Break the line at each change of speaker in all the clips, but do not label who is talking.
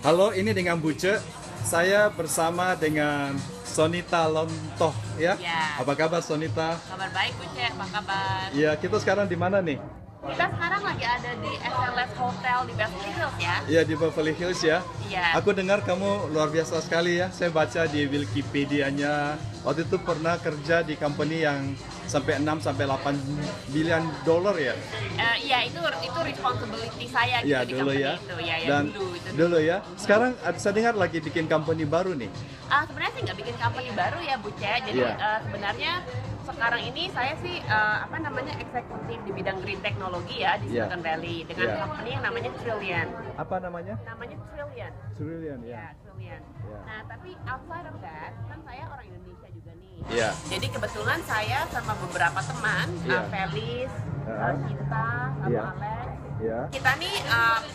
Halo, ini dengan Buce. Saya bersama dengan Sonita Lontoh ya.
Ya,
Apa kabar Sonita?
kabar baik Bu Cek, apa kabar?
Ya, kita sekarang di mana nih?
Kita sekarang lagi ada di SLS Hotel di Beverly Hills ya.
Ya, di Beverly Hills ya.
Iya.
Aku dengar kamu luar biasa sekali ya. Saya baca di Wikipedia-nya. Waktu itu pernah kerja di company yang sampai 6 sampai 8 bilion dolar ya.
Iya, itu responsibility saya gitu
Ya,
di
dulu
company
ya.
itu. Ya,
Dan
dulu itu.
dulu ya. Sekarang saya dengar lagi bikin company baru nih.
Sebenarnya sih nggak bikin company baru ya Bu Cek. Jadi
Iya.
sebenarnya sekarang ini saya sih eksekutif di bidang green teknologi ya di
Iya.
Silicon Valley dengan
Iya.
company yang namanya Trillion.
Apa namanya?
Namanya Trillion.
Trillion ya.
Ya, Trillion.
Iya.
Nah, tapi outside of that, kan saya orang Indonesia juga nih.
Iya.
Jadi kebetulan saya sama beberapa teman,
Iya.
Felis,
Heeh.
Kita, sama
Iya.
Alex.
Ya.
Kita nih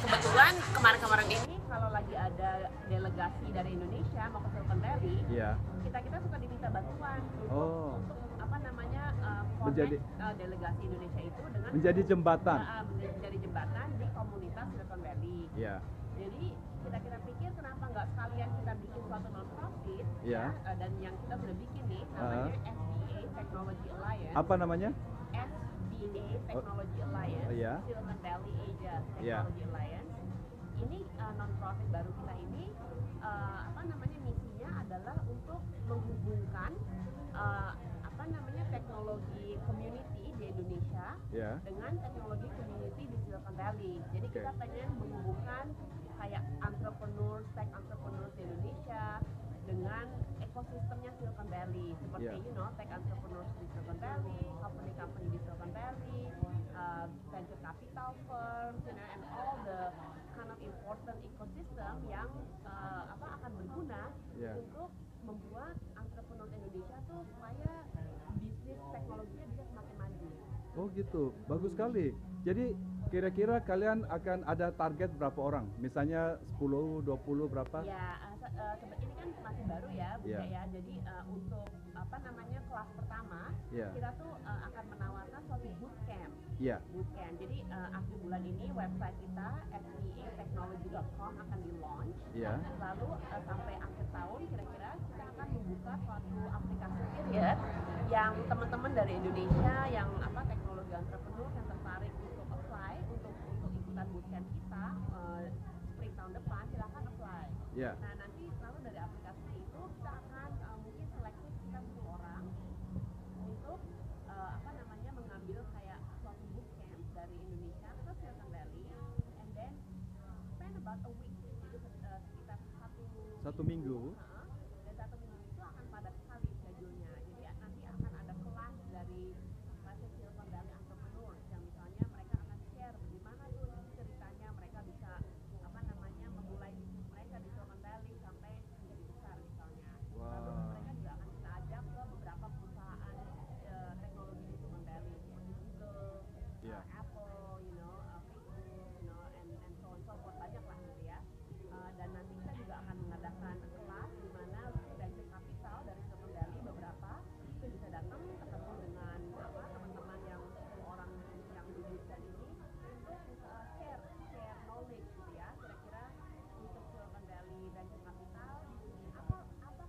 kebetulan kemarin-kemarin ini kalau lagi ada delegasi dari Indonesia mau ke Silicon Valley,
Iya.
kita suka diminta bantuan
Oh.
untuk apa namanya connect,
Menjadi-
delegasi Indonesia itu dengan
Menjadi jembatan.
menjadi jembatan di komunitas Silicon Valley.
Ya.
Jadi kita pikir kenapa nggak sekalian kita bikin suatu non-profit
Ya.
dan yang kita sudah bikin nih namanya SBA Technology Alliance.
Apa namanya?
SBA Technology Alliance,
Oh, ya.
Silicon Valley Asia
Ya.
Technology Alliance. Ini non-profit baru kita ini misinya adalah untuk menghubungkan teknologi community di Indonesia
Ya.
dengan teknologi community di Silicon Valley. Jadi
Oke.
kita pengen menghubungkan kayak entrepreneur, tech entrepreneur di Indonesia dengan ekosistemnya Silicon Valley seperti
Yeah.
tech entrepreneurs di Silicon Valley, company di Silicon Valley, venture capital firms, and all the kind of important ecosystem yang akan berguna
Yeah.
untuk membuat entrepreneur Indonesia tuh supaya bisnis teknologinya bisa semakin maju.
Oh gitu, bagus sekali. Jadi kira-kira kalian akan ada target berapa orang? Misalnya 10, 20 berapa?
Ya, ini kan masih baru ya, Bu
Iya.
ya. Jadi untuk kelas pertama,
Iya.
kita tuh akan menawarkan suatu bootcamp.
Iya.
Bootcamp. Jadi akhir bulan ini website kita sbetechnology.com akan di-launch.
Iya.
Lalu sampai akhir tahun kira-kira kita akan membuka suatu aplikasi period yang teman-teman dari Indonesia yang teknologi entrepreneur yang tertarik untuk apply untuk ikutan bootcamp kita spring tahun depan silakan apply.
Iya.
Nah nanti lalu dari aplikasi itu kita akan mungkin seleksi sekitar 10 orang untuk mengambil kayak suatu bootcamp dari Indonesia ke Silicon Valley and then spend about a week. Jadi sekitar
Satu minggu.
Dan 1 minggu itu akan padat sekali schedule-nya. Jadi nanti akan ada kelas dari Silicon Valley entrepreneurs yang misalnya mereka akan share bagaimana tuh ceritanya mereka bisa memulai bisnis mereka di Silicon Valley sampai menjadi besar misalnya. Lalu
Wah.
mereka juga akan kita ajak ke beberapa perusahaan teknologi di Silicon Valley seperti Google,
Iya.
Apple, Facebook, and so on so forth, banyak lah gitu ya. Dan nanti kita juga akan mengadakan kelas di mana venture capital dari Silicon Valley beberapa itu bisa datang ketemu dengan teman-teman yang 10 orang yang dudukkan ini untuk share knowledge gitu ya. Kira-kira untuk Silicon Valley venture capital apa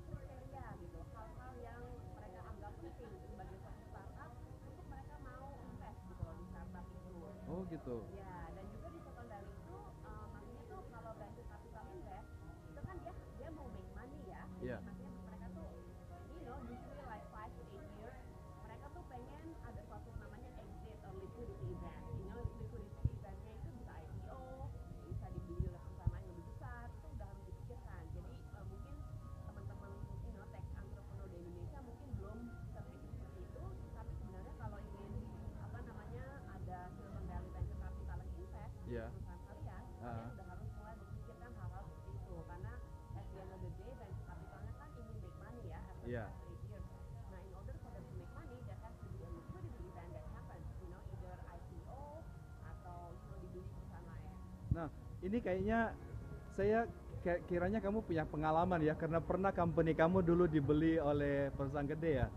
kriteria gitu, hal-hal yang mereka anggap penting sebagai suatu startup untuk mereka mau invest gitu loh di startup itu.
Oh gitu.
Ya, dan juga di Silicon Valley itu maksudnya tuh kalau venture capital invest itu kan dia mau make money ya. Jadi
Iya.
maksudnya mereka tuh usually like 5 to 8 years mereka tuh pengen ada suatu namanya exit or liquidity event. Liquidity eventnya itu bisa IPO, bisa dibeli oleh perusahaan yang lebih besar, itu udah harus dipikirkan. Jadi mungkin teman-teman tech entrepreneur di Indonesia mungkin belum terpikir seperti itu, tapi sebenarnya kalau ingin ada Silicon Valley venture capital yang invest di
Iya.
perusahaan kalian, kalian udah harus mulai memikirkan hal-hal seperti itu karena at the end of the day venture capitalnya kan ingin make money ya after
Iya.
8 years. Nah, in order for them to make money, there has to be a liquidity event that happens, either IPO atau dibeli perusahaan lain.
Nah, ini kayaknya saya kiranya kamu punya pengalaman ya, karena pernah company kamu dulu dibeli oleh perusahaan gede ya.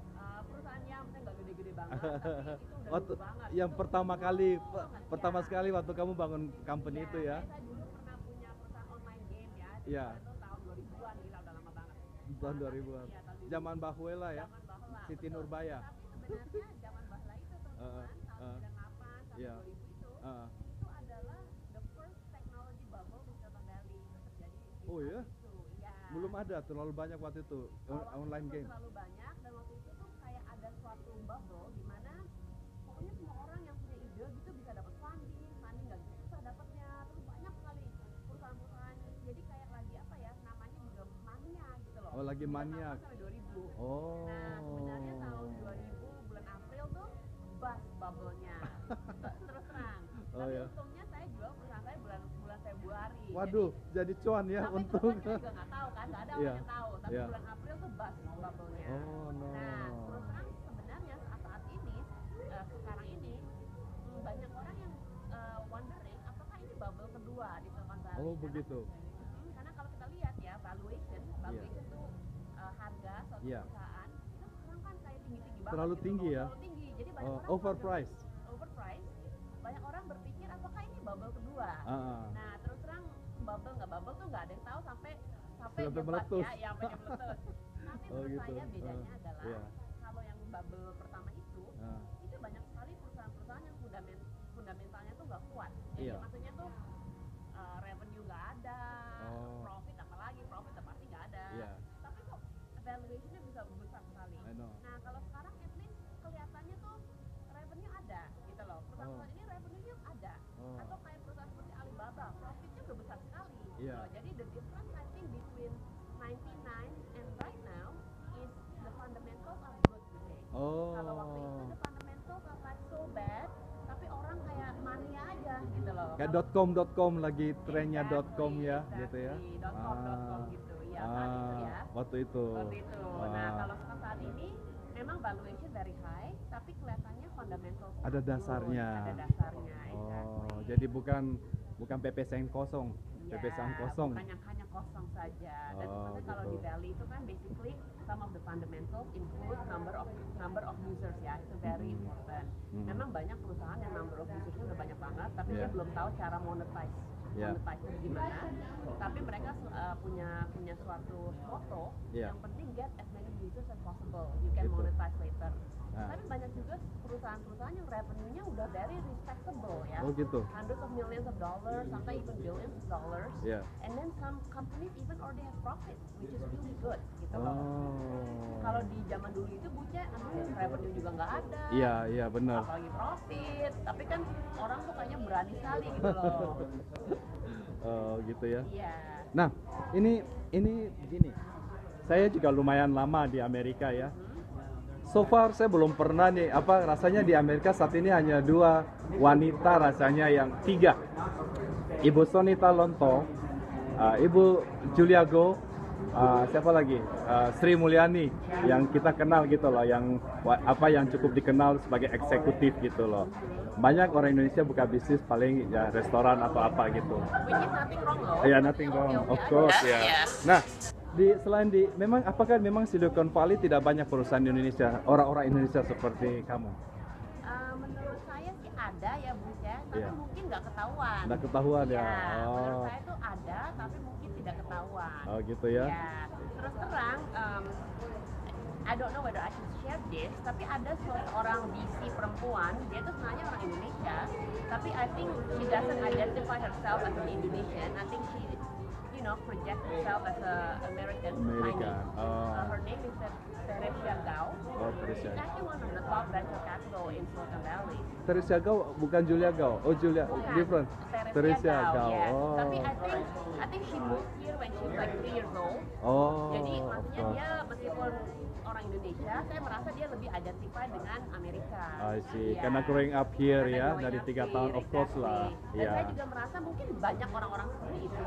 Perusahaannya maksudnya nggak gede-gede banget, tapi itu udah
Waktu
dulu banget.
yang
Itu
pertama
dulu
kali
banget,
pertama
ya.
sekali waktu kamu bangun company itu ya.
Saya dulu pernah punya perusahaan online game ya
Iya.
Itu tahun 2000-an, gila udah lama banget.
Tahun 2000-an.
Iya, tahun 2000.
Zaman Bahuela ya.
Zaman bahla.
Siti
Betul.
Nurbaya.
Tapi sebenarnya zaman bahla itu teman-teman, tahun 98 sampai
Iya.
2000
Ah.
itu adalah the first technology bubble di Silicon Valley. Itu terjadi di
Oh, iya?
saat itu. Iya.
Belum ada terlalu banyak waktu itu
Waktu
online
itu
game.
terlalu banyak, dan waktu itu tuh kayak ada suatu bubble di mana pokoknya semua orang yang punya ide gitu bisa dapat funding nggak gitu susah dapatnya, terus banyak sekali perusahaan-perusahaan, jadi kayak lagi apa ya, namanya juga mania gitu loh.
Oh, lagi mania.
Sampai 2000.
Oh.
Nah, sebenarnya tahun 2000 bulan April tuh bust bubble-nya. Terus terang.
Oh,
Tapi
ya.
untungnya saya jual perusahaan saya bulan Februari.
Waduh, jadi cuan ya
Tapi
untung.
terus saya juga nggak tahu kan, nggak ada orang
Iya.
yang tahu. Tapi
Iya.
bulan April tuh bust bubble-nya.
Oh, no.
Nah, terus terang sebenarnya saat ini, sekarang ini banyak orang yang wondering apakah ini bubble kedua di Silicon Valley.
Oh,
Karena-
begitu.
Karena kalau kita lihat ya valuation tuh harga suatu
Iya.
perusahaan itu sekarang kan kayak tinggi-tinggi banget.
Terlalu
gitu
tinggi
loh.
ya?
Terlalu tinggi. Jadi banyak
Oh,
orang
overpriced.
overpriced. Banyak orang berpikir apakah ini bubble kedua.
Ah.
Nah, terus terang bubble nggak bubble tuh nggak ada yang tahu sampai
Sampai
nyebat
meletus.
ya, sampai dia meletus. Tapi
Oh,
menurut
gitu.
saya bedanya adalah
Iya.
kalau yang bubble pertama itu
Ah.
banyak sekali perusahaan-perusahaan yang fundamentalnya tuh nggak kuat. Jadi
Iya.
maksudnya tuh revenue nggak ada,
Oh.
profit apalagi profit pasti nggak ada.
Iya.
Tapi kok valuationnya bisa besar sekali.
I know.
Nah kalau sekarang at least kelihatannya tuh revenue ada gitu loh. Perusahaan ini revenue-nya ada.
Oh.
Atau kayak perusahaan seperti Alibaba, profitnya udah besar sekali. Gitu
Iya.
loh. Jadi the difference I think between 99 and right now is the fundamentals are good today.
Oh.
Kalau waktu itu the fundamentals are like so bad, tapi orang kayak mania aja gitu loh.
Kayak
Kalau-
.com lagi trennya .com ya, gitu ya.
.com gitu. Ya, saat itu ya.
Waktu itu.
Waktu itu. Nah,
Ah.
kalau saat ini memang valuation very high, tapi kelihatannya fundamental.
Ada dasarnya.
Ada dasarnya,
Oh,
exactly.
jadi bukan pepesan kosong,
Ya,
pepesan kosong.
bukan yang hanya kosong saja. Dan
Oh,
maksudnya kalau
gitu.
di Valley itu kan basically some of the fundamentals include number of users ya, itu very important. Memang banyak perusahaan yang number of usersnya udah banyak banget, tapi dia
Yeah.
belum tahu cara monetize.
Yeah.
Monetize gimana? Tapi mereka punya suatu motto
Yeah.
yang penting get as many users as possible. You can
Gitu.
monetize later.
Ah.
Tapi banyak juga perusahaan-perusahaan yang revenue-nya udah very respectable ya.
Oh, gitu.
Hundreds of millions of dollars, sampai even billions of dollars.
Yeah.
And then some companies even already have profit, which is really good gitu loh.
Oh.
Kalau di zaman dulu itu buce, revenue juga nggak ada.
Iya, iya benar.
Apalagi profit, tapi kan orang tuh kayaknya berani sekali gitu loh.
Oh, gitu ya.
Iya.
Nah, ini begini. Saya juga lumayan lama di Amerika ya. So far saya belum pernah nih, rasanya di Amerika saat ini hanya 2 wanita, rasanya yang 3. Ibu Sonita Lonto, Ibu Julia Go, siapa lagi? Sri Mulyani yang kita kenal gitu loh, yang cukup dikenal sebagai eksekutif gitu loh. Banyak orang Indonesia buka bisnis paling ya restoran atau apa gitu.
Which is nothing wrong loh.
Ya, nothing wrong,
Oke-oke
of course
aja.
ya.
Iya.
Nah, apakah memang Silicon Valley tidak banyak perusahaan Indonesia, orang-orang Indonesia seperti kamu?
Menurut saya sih ada ya Bu ya, tapi
Iya.
mungkin nggak ketahuan.
Nggak ketahuan ya?
Iya, menurut
Oh.
saya tuh ada, tapi mungkin tidak ketahuan.
Oh, gitu ya?
Ya, terus terang, I don't know whether I should share this, tapi ada seorang VC perempuan, dia tuh sebenarnya orang Indonesia, tapi I think she doesn't identify herself as an Indonesian. I think she, project herself as a American.
American. Oh.
Her name is Teresia Gao.
Oh, Teresia.
She's actually one of the top venture capital in Silicon Valley.
Teresia Gao bukan Julia Gao. Oh, Julia
Bukan,
different.
Teresia Gao. Yes.
Oh.
Tapi I think she moved here when she was like 3 years old.
Oh.
Jadi
of
maksudnya
course.
dia meskipun orang Indonesia, saya merasa dia lebih identify dengan Amerika.
I see.
Iya.
Karena growing up here
Karena
ya
growing
dari
up
3
here,
tahun of course
exactly.
lah.
Dan
Iya.
saya juga merasa mungkin banyak orang-orang seperti itu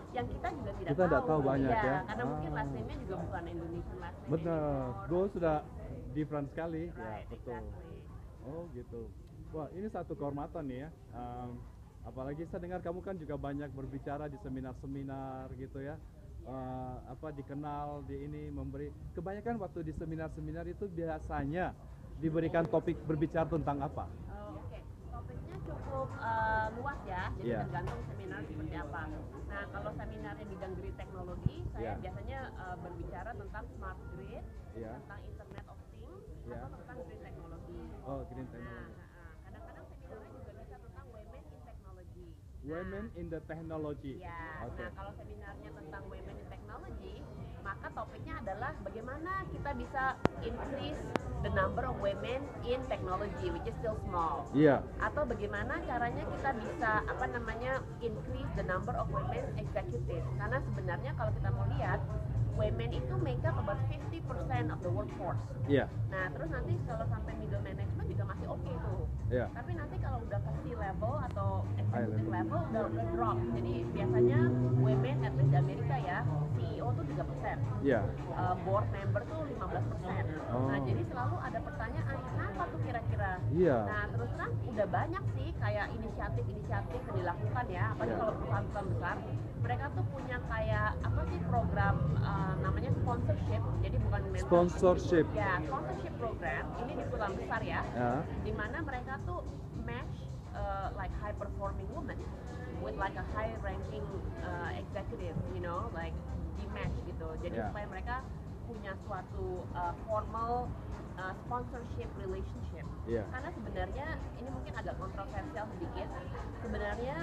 yang kita juga tidak
Kita nggak tahu banyak
Iya,
ya.
Karena mungkin
Ah.
last name-nya juga bukan Indonesian last name.
Benar.
anymore.
Gue sudah different sekali. Ya,
Right,
betul.
exactly.
Oh, gitu. Wah, ini satu kehormatan nih ya. Apalagi saya dengar kamu kan juga banyak berbicara di seminar-seminar gitu ya. Dikenal di ini memberi. Kebanyakan waktu di seminar-seminar itu biasanya diberikan topik berbicara tentang apa?
Oke. Topiknya cukup luas ya, jadi
Iya.
tergantung seminar seperti apa. Nah, kalau seminar yang bidang grid
Iya.
biasanya berbicara tentang smart grid,
Iya.
tentang Internet of Things,
Iya.
atau tentang green technology.
Oh, green
Nah,
technology.
kadang-kadang seminarnya juga bisa tentang women in technology.
Women in the technology.
Ya,
Oke.
nah kalau seminarnya tentang women in technology, maka topiknya adalah bagaimana kita bisa increase the number of women in technology, which is still small.
Iya.
Atau bagaimana caranya kita bisa increase the number of women executives. Karena sebenarnya kalau kita mau lihat, women itu make up about 50% of the workforce.
Iya.
Nah, terus nanti kalau sampai middle management juga masih oke tuh.
Iya.
Tapi nanti kalau udah ke C-level atau executive
level.
level udah drop. Jadi biasanya women at least di Amerika ya, CEO tuh 3%.
Iya.
Board member tuh 15%.
Oh.
Nah, jadi selalu ada pertanyaan, kenapa tuh kira-kira?
Iya.
Nah, terus terang udah banyak sih kayak inisiatif-inisiatif yang dilakukan ya, apalagi
Iya.
kalau perusahaan besar, mereka tuh punya kayak apa sih program namanya sponsorship, jadi bukan mentorship.
Sponsorship.
Ya, sponsorship program ini di perusahaan besar ya,
Ya.
di mana mereka tuh match like high performing women with like a high ranking executive, you know, like di match gitu. Jadi
Yeah.
supaya mereka punya suatu formal sponsorship relationship.
Yeah.
Karena sebenarnya ini mungkin agak kontroversial sedikit. Sebenarnya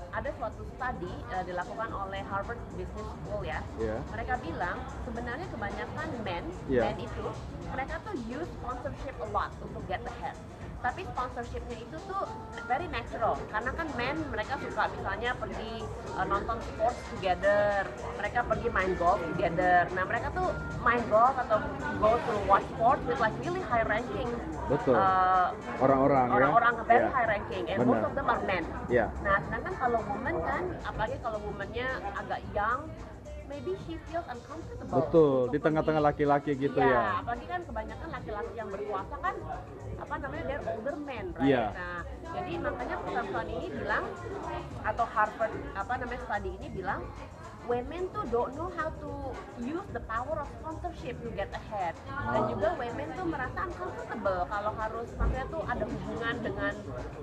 ada suatu studi dilakukan oleh Harvard Business School ya.
Yeah.
Mereka bilang sebenarnya kebanyakan men
Yeah.
itu mereka tuh use sponsorship a lot untuk get ahead. Tapi sponsorshipnya itu tuh very natural karena kan men mereka suka misalnya pergi nonton sports together, mereka pergi main golf together. Nah mereka tuh main golf atau go to watch sports with like really high ranking.
Betul. Orang-orang ya.
Orang-orang very
Yeah.
high ranking and
Benar.
most of them are men.
Iya.
Nah sedangkan kalau woman kan, apalagi kalau womannya agak young, maybe she feels uncomfortable.
Betul,
untuk
di tengah-tengah
pergi.
laki-laki gitu
Iya,
ya.
apalagi kan kebanyakan laki-laki yang berkuasa kan they're older men, right?
Iya.
Nah, jadi makanya perusahaan ini bilang atau Harvard studi ini bilang women tuh don't know how to use the power of sponsorship to get ahead. Dan juga women tuh merasa uncomfortable kalau harus maksudnya tuh ada hubungan dengan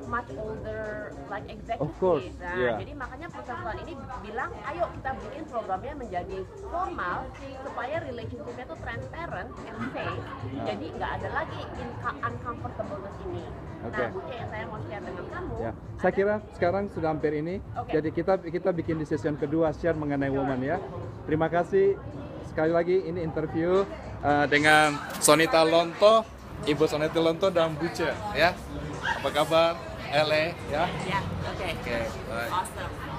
much older like executive.
Of course,
Nah,
yeah.
jadi makanya perusahaan ini bilang, ayo kita bikin programnya menjadi formal supaya relationship-nya tuh transparent and safe. Jadi nggak ada lagi uncomfortableness ini.
Oke.
Nah, Bu Ce, saya mau share dengan kamu.
Ya, saya kira sekarang sudah hampir ini.
Oke.
Jadi kita bikin di session kedua share mengenai woman ya. Terima kasih sekali lagi ini interview dengan Sonita Lonto, Ibu Sonita Lonto dan Bu Ce ya. Apa kabar? LA ya.
Ya, oke.
Oke, baik.
Awesome.